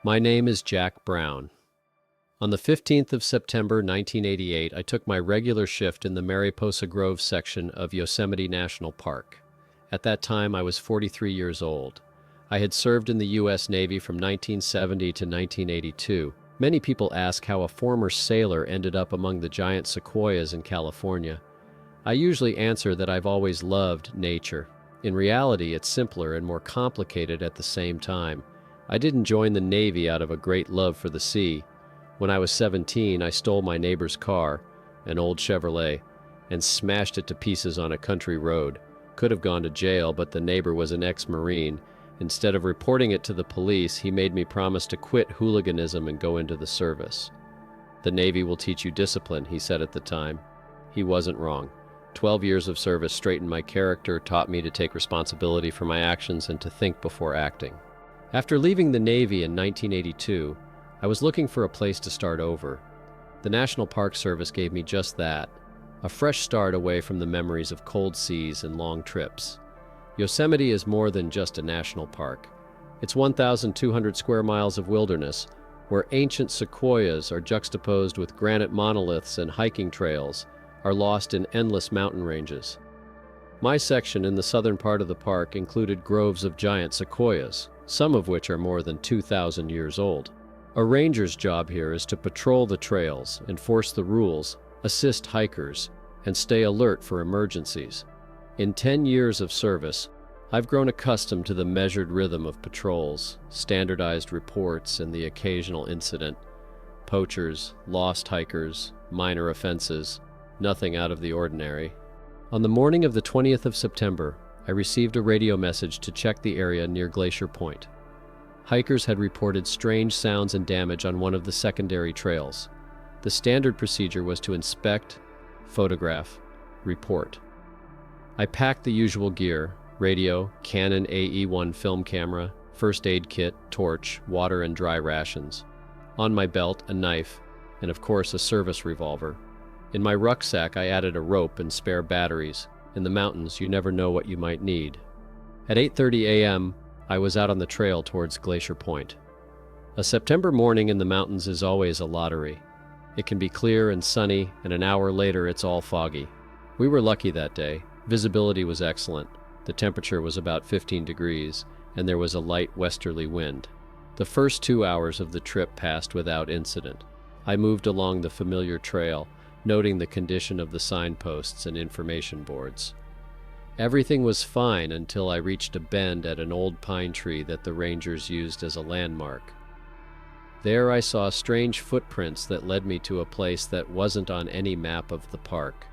My name is Jack Brown. On the 15th of September 1988, I took my regular shift in the Mariposa Grove section of Yosemite National Park. At that time, I was 43 years old. I had served in the U.S. Navy from 1970 to 1982. Many people ask how a former sailor ended up among the giant sequoias in California. I usually answer that I've always loved nature. In reality, it's simpler and more complicated at the same time. I didn't join the Navy out of a great love for the sea. When I was 17, I stole my neighbor's car, an old Chevrolet, and smashed it to pieces on a country road. Could have gone to jail, but the neighbor was an ex-Marine. Instead of reporting it to the police, he made me promise to quit hooliganism and go into the service. "The Navy will teach you discipline," he said at the time. He wasn't wrong. 12 years of service straightened my character, taught me to take responsibility for my actions and to think before acting. After leaving the Navy in 1982, I was looking for a place to start over. The National Park Service gave me just that, a fresh start away from the memories of cold seas and long trips. Yosemite is more than just a national park. It's 1,200 square miles of wilderness, where ancient sequoias are juxtaposed with granite monoliths and hiking trails are lost in endless mountain ranges. My section in the southern part of the park included groves of giant sequoias, some of which are more than 2,000 years old. A ranger's job here is to patrol the trails, enforce the rules, assist hikers, and stay alert for emergencies. In 10 years of service, I've grown accustomed to the measured rhythm of patrols, standardized reports, and the occasional incident. Poachers, lost hikers, minor offenses, nothing out of the ordinary. On the morning of the 20th of September, I received a radio message to check the area near Glacier Point. Hikers had reported strange sounds and damage on one of the secondary trails. The standard procedure was to inspect, photograph, report. I packed the usual gear: radio, Canon AE-1 film camera, first aid kit, torch, water and dry rations. On my belt, a knife, and of course a service revolver. In my rucksack, I added a rope and spare batteries. In the mountains, you never know what you might need. At 8:30 a.m., I was out on the trail towards Glacier Point. A September morning in the mountains is always a lottery. It can be clear and sunny, and an hour later it's all foggy. We were lucky that day. Visibility was excellent. The temperature was about 15 degrees, and there was a light westerly wind. The first 2 hours of the trip passed without incident. I moved along the familiar trail, noting the condition of the signposts and information boards. Everything was fine until I reached a bend at an old pine tree that the rangers used as a landmark. There I saw strange footprints that led me to a place that wasn't on any map of the park.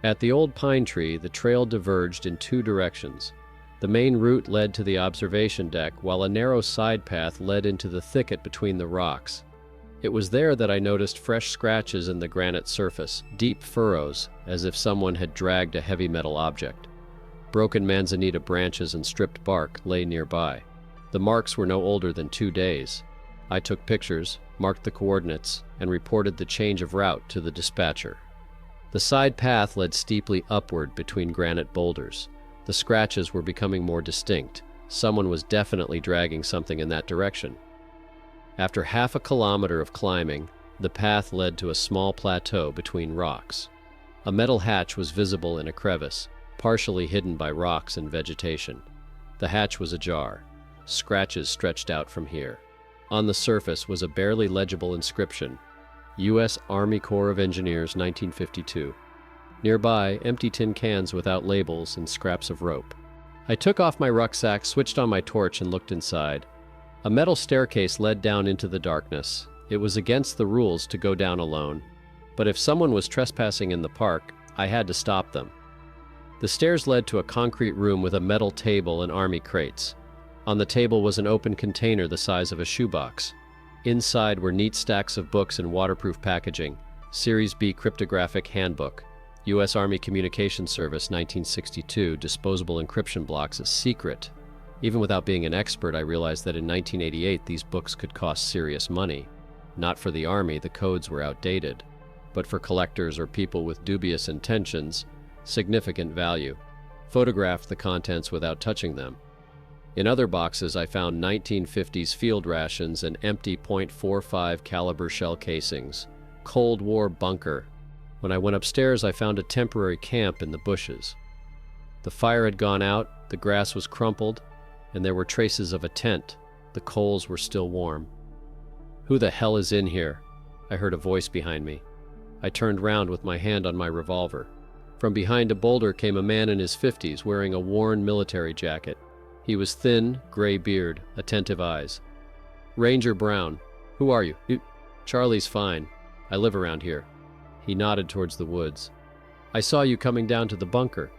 At the old pine tree, the trail diverged in 2 directions. The main route led to the observation deck, while a narrow side path led into the thicket between the rocks. It was there that I noticed fresh scratches in the granite surface, deep furrows, as if someone had dragged a heavy metal object. Broken manzanita branches and stripped bark lay nearby. The marks were no older than 2 days. I took pictures, marked the coordinates, and reported the change of route to the dispatcher. The side path led steeply upward between granite boulders. The scratches were becoming more distinct. Someone was definitely dragging something in that direction. After half a kilometer of climbing, the path led to a small plateau between rocks. A metal hatch was visible in a crevice, partially hidden by rocks and vegetation. The hatch was ajar. Scratches stretched out from here. On the surface was a barely legible inscription: U.S. Army Corps of Engineers, 1952. Nearby, empty tin cans without labels and scraps of rope. I took off my rucksack, switched on my torch, and looked inside. A metal staircase led down into the darkness. It was against the rules to go down alone, but if someone was trespassing in the park, I had to stop them. The stairs led to a concrete room with a metal table and army crates. On the table was an open container the size of a shoebox. Inside were neat stacks of books in waterproof packaging: Series B Cryptographic Handbook, U.S. Army Communications Service, 1962, disposable encryption blocks, a secret. Even without being an expert, I realized that in 1988 these books could cost serious money. Not for the Army, the codes were outdated. but for collectors or people with dubious intentions, significant value. Photographed the contents without touching them. In other boxes, I found 1950s field rations and empty .45 caliber shell casings. Cold War bunker. When I went upstairs, I found a temporary camp in the bushes. The fire had gone out, the grass was crumpled, and there were traces of a tent. The coals were still warm. "Who the hell is in here?" I heard a voice behind me. I turned round with my hand on my revolver. From behind a boulder came a man in his 50s wearing a worn military jacket. He was thin, gray beard, attentive eyes. "Ranger Brown. Who are you?" "Charlie's fine. I live around here." He nodded towards the woods. "I saw you coming down to the bunker.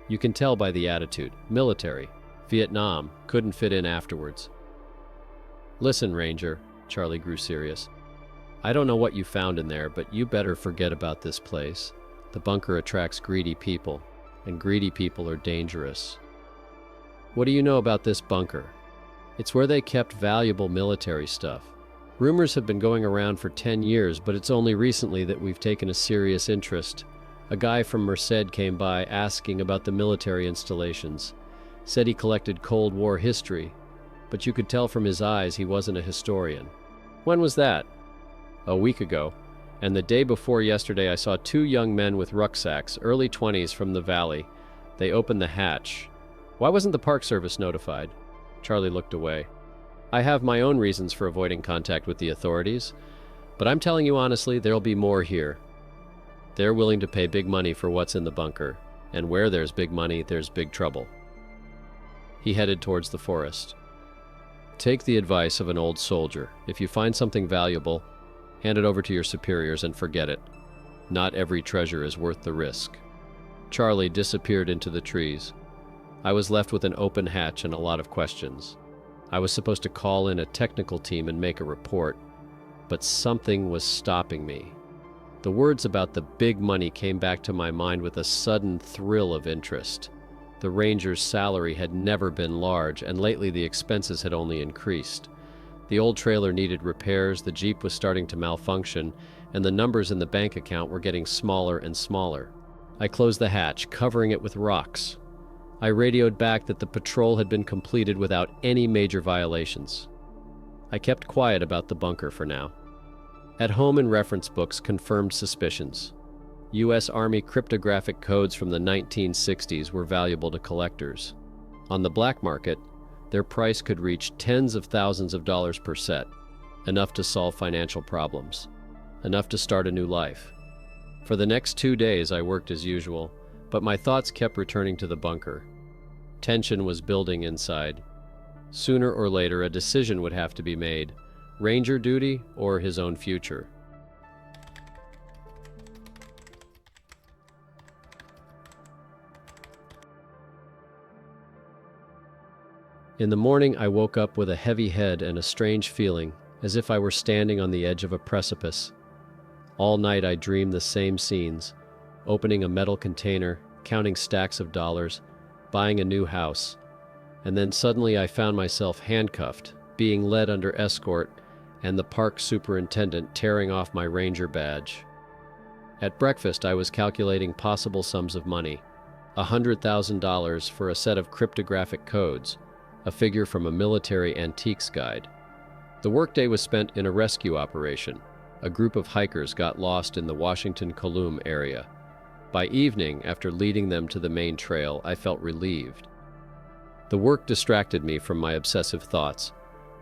You can tell by the attitude. Military. Vietnam. Couldn't fit in afterwards." "Listen, Ranger." Charlie grew serious. "I don't know what you found in there, but you better forget about this place. The bunker attracts greedy people, and greedy people are dangerous." "What do you know about this bunker?" "It's where they kept valuable military stuff. Rumors have been going around for 10 years, but it's only recently that we've taken a serious interest. A guy from Merced came by asking about the military installations. Said he collected Cold War history, but you could tell from his eyes he wasn't a historian." "When was that?" "A week ago. And the day before yesterday I saw 2 young men with rucksacks, early 20s, from the valley. They opened the hatch. Why wasn't the Park Service notified?" Charlie looked away. "I have my own reasons for avoiding contact with the authorities, but I'm telling you honestly, there'll be more here. They're willing to pay big money for what's in the bunker, and where there's big money, there's big trouble." He headed towards the forest. "Take the advice of an old soldier. If you find something valuable, hand it over to your superiors and forget it. Not every treasure is worth the risk." Charlie disappeared into the trees. I was left with an open hatch and a lot of questions. I was supposed to call in a technical team and make a report, but something was stopping me. The words about the big money came back to my mind with a sudden thrill of interest. The ranger's salary had never been large, and lately the expenses had only increased. The old trailer needed repairs, the Jeep was starting to malfunction, and the numbers in the bank account were getting smaller and smaller. I closed the hatch, covering it with rocks. I radioed back that the patrol had been completed without any major violations. I kept quiet about the bunker for now. At home and reference books confirmed suspicions. U.S. Army cryptographic codes from the 1960s were valuable to collectors. On the black market, their price could reach tens of thousands of dollars per set, enough to solve financial problems, enough to start a new life. For the next 2 days I worked as usual, but my thoughts kept returning to the bunker. Tension was building inside. Sooner or later a decision would have to be made, ranger duty or his own future. In the morning, I woke up with a heavy head and a strange feeling, as if I were standing on the edge of a precipice. All night I dreamed the same scenes, opening a metal container, counting stacks of dollars, buying a new house, and then suddenly I found myself handcuffed, being led under escort, and the park superintendent tearing off my ranger badge. At breakfast, I was calculating possible sums of money. $100,000 for a set of cryptographic codes, a figure from a military antiques guide. The workday was spent in a rescue operation. A group of hikers got lost in the Washington-Colum area. By evening, after leading them to the main trail, I felt relieved. The work distracted me from my obsessive thoughts,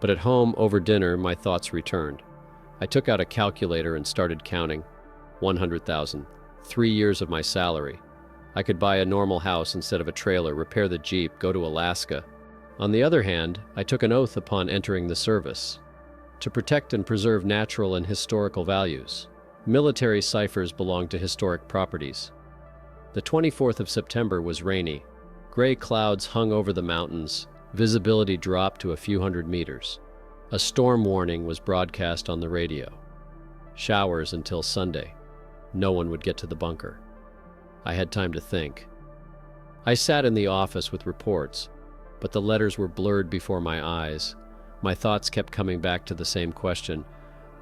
but at home, over dinner, my thoughts returned. I took out a calculator and started counting. 100,000. 3 years of my salary. I could buy a normal house instead of a trailer, repair the Jeep, go to Alaska. On the other hand, I took an oath upon entering the service to protect and preserve natural and historical values. Military ciphers belong to historic properties. The 24th of September was rainy. Gray clouds hung over the mountains. Visibility dropped to a few hundred meters. A storm warning was broadcast on the radio. Showers until Sunday. No one would get to the bunker. I had time to think. I sat in the office with reports, but the letters were blurred before my eyes. My thoughts kept coming back to the same question.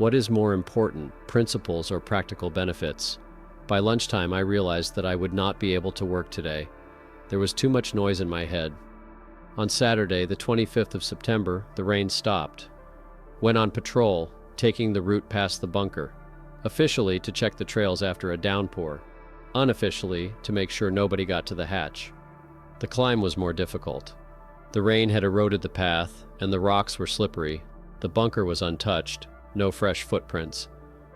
What is more important, principles or practical benefits? By lunchtime, I realized that I would not be able to work today. There was too much noise in my head. On Saturday, the 25th of September, the rain stopped. Went on patrol, taking the route past the bunker. Officially, to check the trails after a downpour. Unofficially, to make sure nobody got to the hatch. The climb was more difficult. The rain had eroded the path, and the rocks were slippery. The bunker was untouched, no fresh footprints.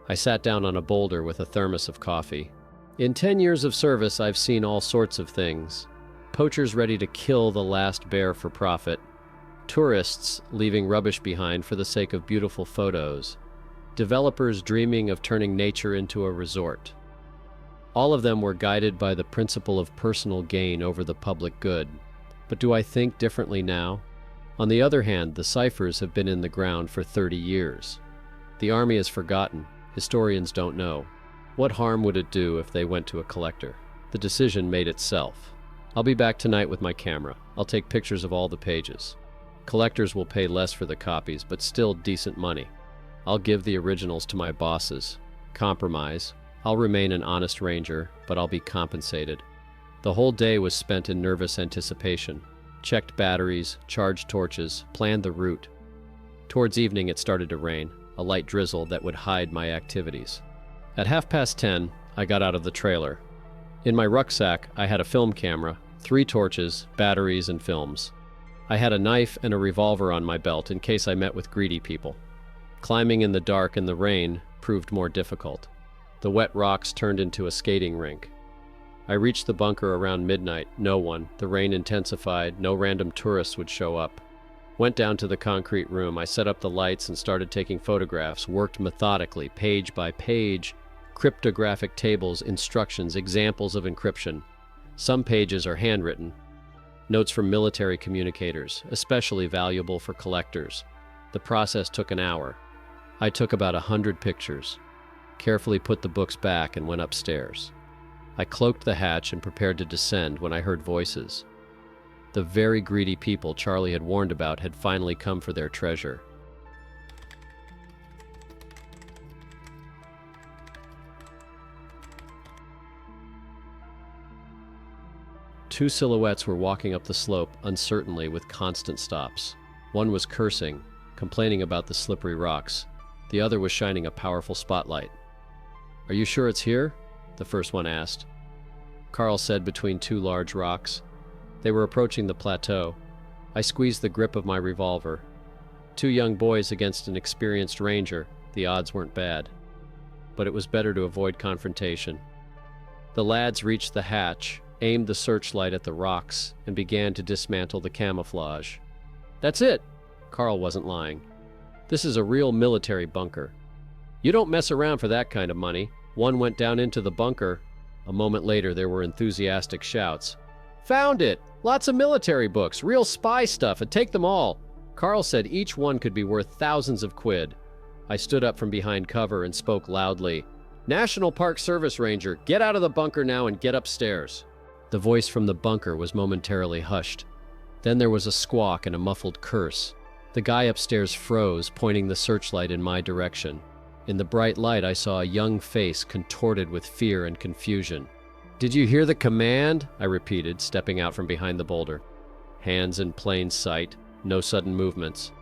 I sat down on a boulder with a thermos of coffee. In 10 years of service, I've seen all sorts of things. Poachers ready to kill the last bear for profit. Tourists leaving rubbish behind for the sake of beautiful photos. Developers dreaming of turning nature into a resort. All of them were guided by the principle of personal gain over the public good. But do I think differently now? On the other hand, the ciphers have been in the ground for 30 years. The army has forgotten. Historians don't know. What harm would it do if they went to a collector? The decision made itself. I'll be back tonight with my camera. I'll take pictures of all the pages. Collectors will pay less for the copies, but still decent money. I'll give the originals to my bosses. Compromise. I'll remain an honest ranger, but I'll be compensated. The whole day was spent in nervous anticipation. Checked batteries, charged torches, planned the route. Towards evening it started to rain, a light drizzle that would hide my activities. At 10:30, I got out of the trailer. In my rucksack, I had a film camera, 3 torches, batteries, and films. I had a knife and a revolver on my belt in case I met with greedy people. Climbing in the dark and the rain proved more difficult. The wet rocks turned into a skating rink. I reached the bunker around midnight. No one. The rain intensified. No random tourists would show up. Went down to the concrete room. I set up the lights and started taking photographs, worked methodically, page by page. Cryptographic tables, instructions, examples of encryption. Some pages are handwritten. Notes from military communicators, especially valuable for collectors. The process took an hour. I took about 100 pictures. Carefully put the books back and went upstairs. I cloaked the hatch and prepared to descend when I heard voices. The very greedy people Charlie had warned about had finally come for their treasure. Two silhouettes were walking up the slope uncertainly with constant stops. One was cursing, complaining about the slippery rocks. The other was shining a powerful spotlight. "Are you sure it's here?" the first one asked. Carl said between 2 large rocks. They were approaching the plateau. I squeezed the grip of my revolver. 2 young boys against an experienced ranger. The odds weren't bad. But it was better to avoid confrontation. The lads reached the hatch, aimed the searchlight at the rocks, and began to dismantle the camouflage. "That's it!" Carl wasn't lying. "This is a real military bunker. You don't mess around for that kind of money." One went down into the bunker. A moment later, there were enthusiastic shouts. "Found it! Lots of military books, real spy stuff, and take them all." Carl said each one could be worth thousands of quid. I stood up from behind cover and spoke loudly. "National Park Service Ranger, get out of the bunker now and get upstairs." The voice from the bunker was momentarily hushed. Then there was a squawk and a muffled curse. The guy upstairs froze, pointing the searchlight in my direction. In the bright light, I saw a young face contorted with fear and confusion. "Did you hear the command?" I repeated, stepping out from behind the boulder. Hands in plain sight, no sudden movements.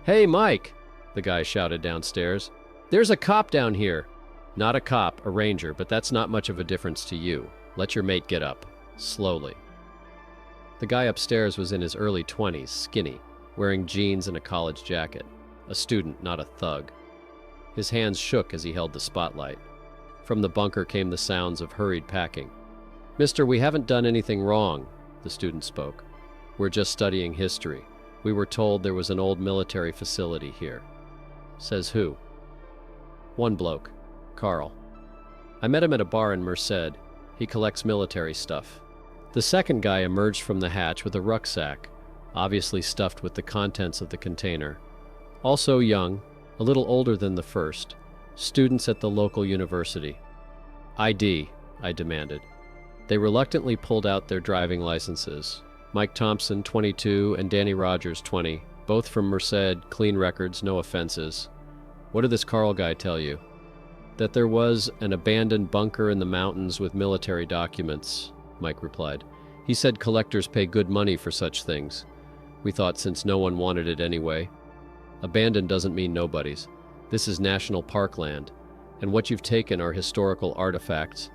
"Hey, Mike!" the guy shouted downstairs. "There's a cop down here." "Not a cop, a ranger, but that's not much of a difference to you. Let your mate get up." Slowly. The guy upstairs was in his early 20s, skinny, wearing jeans and a college jacket. A student, not a thug. His hands shook as he held the spotlight. From the bunker came the sounds of hurried packing. "Mister, we haven't done anything wrong," the student spoke. "We're just studying history. We were told there was an old military facility here." "Says who?" "One bloke. Carl. I met him at a bar in Merced. He collects military stuff." The second guy emerged from the hatch with a rucksack, obviously stuffed with the contents of the container. Also young, a little older than the first, students at the local university. "ID," I demanded. They reluctantly pulled out their driving licenses. Mike Thompson, 22, and Danny Rogers, 20, both from Merced, clean records, no offenses. What did this Carl guy tell you? That there was an abandoned bunker in the mountains with military documents, Mike replied. He said collectors pay good money for such things. We thought since no one wanted it anyway. Abandoned doesn't mean nobody's. This is national park land, and what you've taken are historical artifacts.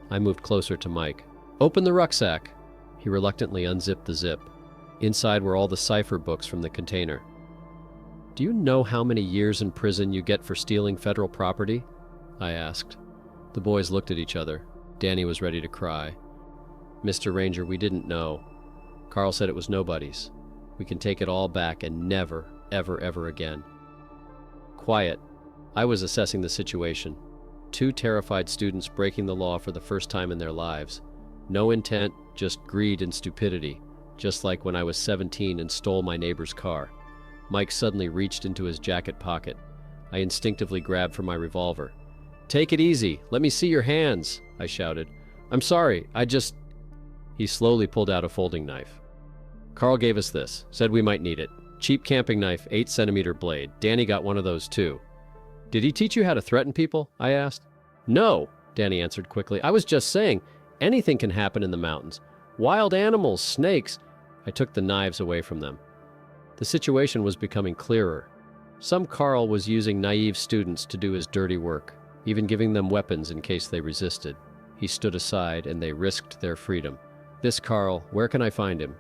I moved closer to Mike. Open the rucksack. He reluctantly unzipped the zip. Inside were all the cipher books from the container. Do you know how many years in prison you get for stealing federal property? I asked. The boys looked at each other. Danny was ready to cry. Mr. Ranger, we didn't know. Carl said it was nobody's. We can take it all back and never, ever, ever again. Quiet. I was assessing the situation. 2 terrified students breaking the law for the first time in their lives. No intent, just greed and stupidity, just like when I was 17 and stole my neighbor's car. Mike suddenly reached into his jacket pocket. I instinctively grabbed for my revolver. Take it easy. Let me see your hands, I shouted. I'm sorry, He slowly pulled out a folding knife. Carl gave us this, said we might need it. Cheap camping knife, 8-centimeter blade. Danny got one of those too. Did he teach you how to threaten people? I asked. No, Danny answered quickly. I was just saying, anything can happen in the mountains. Wild animals, snakes. I took the knives away from them. The situation was becoming clearer. Some Carl was using naive students to do his dirty work, even giving them weapons in case they resisted. He stood aside and they risked their freedom. This Carl, where can I find him?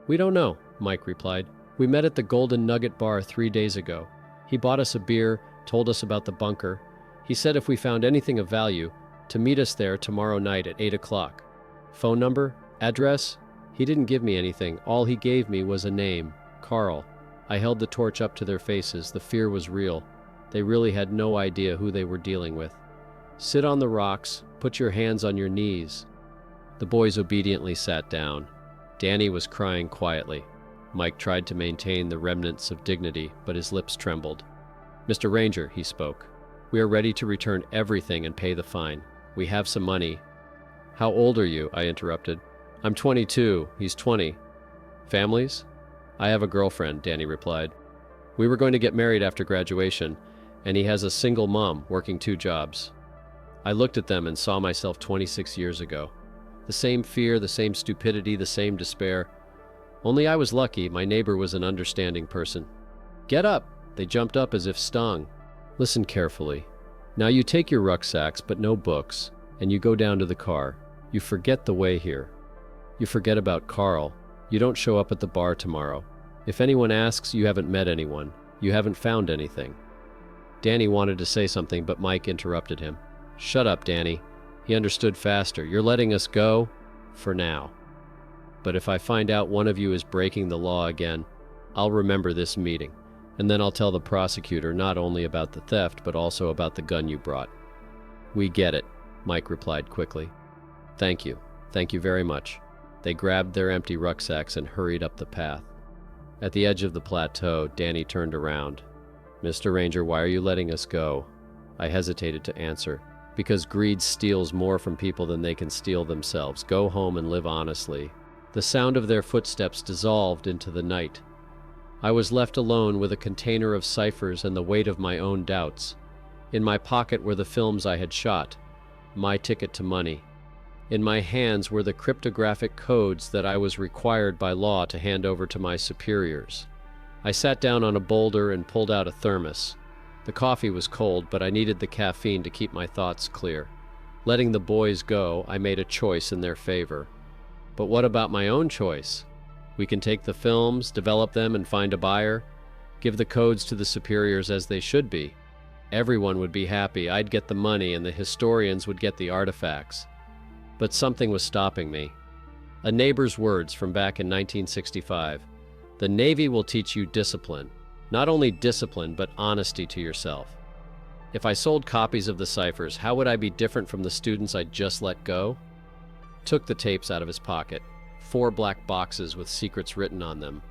We don't know, Mike replied. We met at the Golden Nugget Bar 3 days ago. He bought us a beer, told us about the bunker. He said if we found anything of value, to meet us there tomorrow night at 8 o'clock. Phone number? Address? He didn't give me anything. All he gave me was a name, Carl. I held the torch up to their faces. The fear was real. They really had no idea who they were dealing with. Sit on the rocks. Put your hands on your knees. The boys obediently sat down. Danny was crying quietly. Mike tried to maintain the remnants of dignity, but his lips trembled. Mr. Ranger, he spoke. We are ready to return everything and pay the fine. We have some money. How old are you? I interrupted. I'm 22. He's 20. Families? I have a girlfriend, Danny replied. We were going to get married after graduation, and he has a single mom working 2 jobs. I looked at them and saw myself 26 years ago. The same fear, the same stupidity, the same despair. Only I was lucky. My neighbor was an understanding person. Get up! They jumped up as if stung. Listen carefully. Now you take your rucksacks, but no books, and you go down to the car. You forget the way here. You forget about Carl. You don't show up at the bar tomorrow. If anyone asks, you haven't met anyone. You haven't found anything. Danny wanted to say something, but Mike interrupted him. Shut up, Danny. He understood faster. You're letting us go? For now. But if I find out one of you is breaking the law again, I'll remember this meeting, and then I'll tell the prosecutor not only about the theft, but also about the gun you brought. We get it, Mike replied quickly. Thank you. Thank you very much. They grabbed their empty rucksacks and hurried up the path. At the edge of the plateau, Danny turned around. Mr. Ranger, why are you letting us go? I hesitated to answer. Because greed steals more from people than they can steal themselves. Go home and live honestly. The sound of their footsteps dissolved into the night. I was left alone with a container of ciphers and the weight of my own doubts. In my pocket were the films I had shot, my ticket to money. In my hands were the cryptographic codes that I was required by law to hand over to my superiors. I sat down on a boulder and pulled out a thermos. The coffee was cold, but I needed the caffeine to keep my thoughts clear. Letting the boys go, I made a choice in their favor. But what about my own choice? We can take the films, develop them, and find a buyer. Give the codes to the superiors as they should be. Everyone would be happy. I'd get the money, and the historians would get the artifacts. But something was stopping me. A neighbor's words from back in 1965. The Navy will teach you discipline. Not only discipline, but honesty to yourself. If I sold copies of the ciphers, how would I be different from the students I'd just let go? Took the tapes out of his pocket. 4 black boxes with secrets written on them.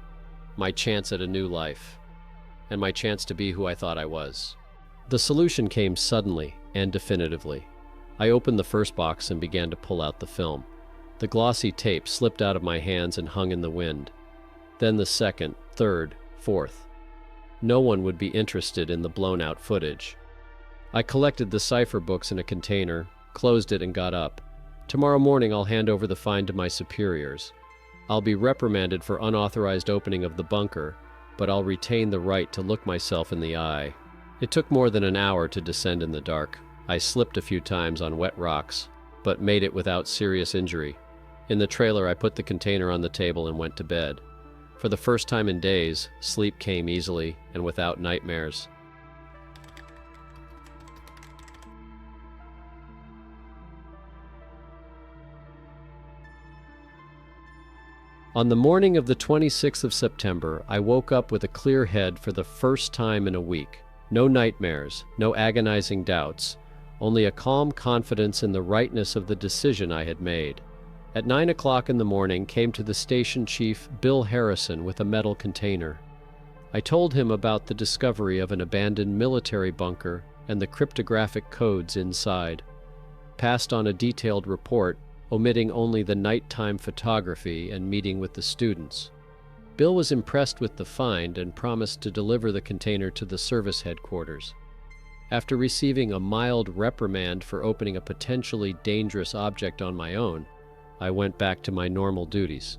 My chance at a new life. And my chance to be who I thought I was. The solution came suddenly and definitively. I opened the first box and began to pull out the film. The glossy tape slipped out of my hands and hung in the wind. Then the second, third, fourth. No one would be interested in the blown-out footage. I collected the cipher books in a container, closed it, and got up. Tomorrow morning I'll hand over the find to my superiors. I'll be reprimanded for unauthorized opening of the bunker, but I'll retain the right to look myself in the eye. It took more than an hour to descend in the dark. I slipped a few times on wet rocks, but made it without serious injury. In the trailer, I put the container on the table and went to bed. For the first time in days, sleep came easily and without nightmares. On the morning of the 26th of September, I woke up with a clear head for the first time in a week. No nightmares, no agonizing doubts, only a calm confidence in the rightness of the decision I had made. At 9 o'clock in the morning came to the station chief, Bill Harrison, with a metal container. I told him about the discovery of an abandoned military bunker and the cryptographic codes inside. Passed on a detailed report, omitting only the nighttime photography and meeting with the students. Bill was impressed with the find and promised to deliver the container to the service headquarters. After receiving a mild reprimand for opening a potentially dangerous object on my own, I went back to my normal duties.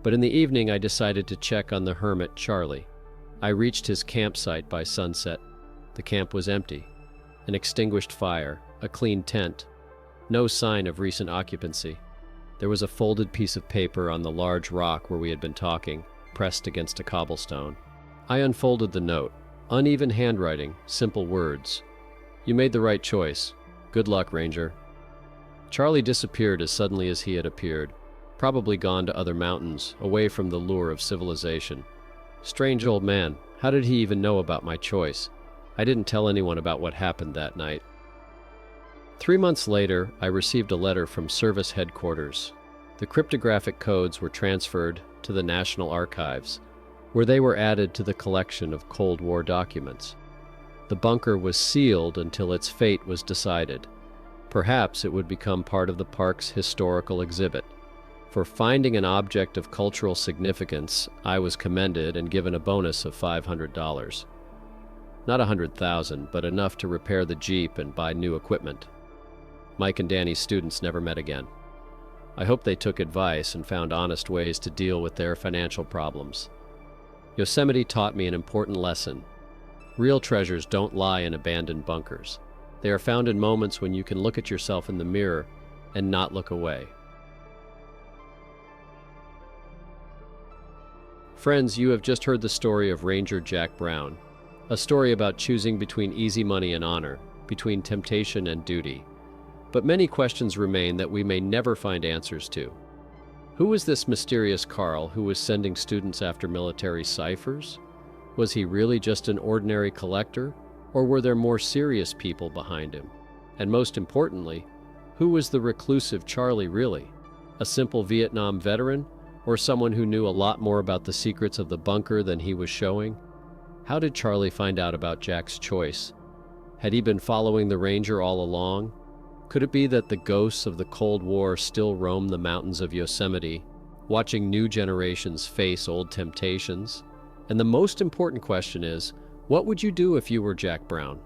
But in the evening, I decided to check on the hermit, Charlie. I reached his campsite by sunset. The camp was empty. An extinguished fire, a clean tent. No sign of recent occupancy. There was a folded piece of paper on the large rock where we had been talking, pressed against a cobblestone. I unfolded the note. Uneven handwriting, simple words. "You made the right choice. Good luck, Ranger." Charlie disappeared as suddenly as he had appeared, probably gone to other mountains, away from the lure of civilization. Strange old man. How did he even know about my choice? I didn't tell anyone about what happened that night. 3 months later, I received a letter from service headquarters. The cryptographic codes were transferred to the National Archives, where they were added to the collection of Cold War documents. The bunker was sealed until its fate was decided. Perhaps it would become part of the park's historical exhibit. For finding an object of cultural significance, I was commended and given a bonus of $500. Not 100,000, but enough to repair the Jeep and buy new equipment. Mike and Danny's students never met again. I hope they took advice and found honest ways to deal with their financial problems. Yosemite taught me an important lesson. Real treasures don't lie in abandoned bunkers. They are found in moments when you can look at yourself in the mirror and not look away. Friends, you have just heard the story of Ranger Jack Brown, a story about choosing between easy money and honor, between temptation and duty. But many questions remain that we may never find answers to. Who was this mysterious Carl who was sending students after military ciphers? Was he really just an ordinary collector, or were there more serious people behind him? And most importantly, who was the reclusive Charlie really? A simple Vietnam veteran, or someone who knew a lot more about the secrets of the bunker than he was showing? How did Charlie find out about Jack's choice? Had he been following the Ranger all along? Could it be that the ghosts of the Cold War still roam the mountains of Yosemite, watching new generations face old temptations? And the most important question is, what would you do if you were Jack Brown?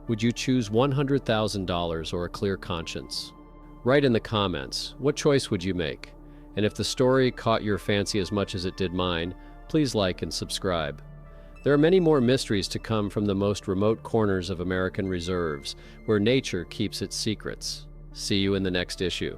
Would you choose $100,000 or a clear conscience? Write in the comments, what choice would you make? And if the story caught your fancy as much as it did mine, please like and subscribe. There are many more mysteries to come from the most remote corners of American reserves, where nature keeps its secrets. See you in the next issue.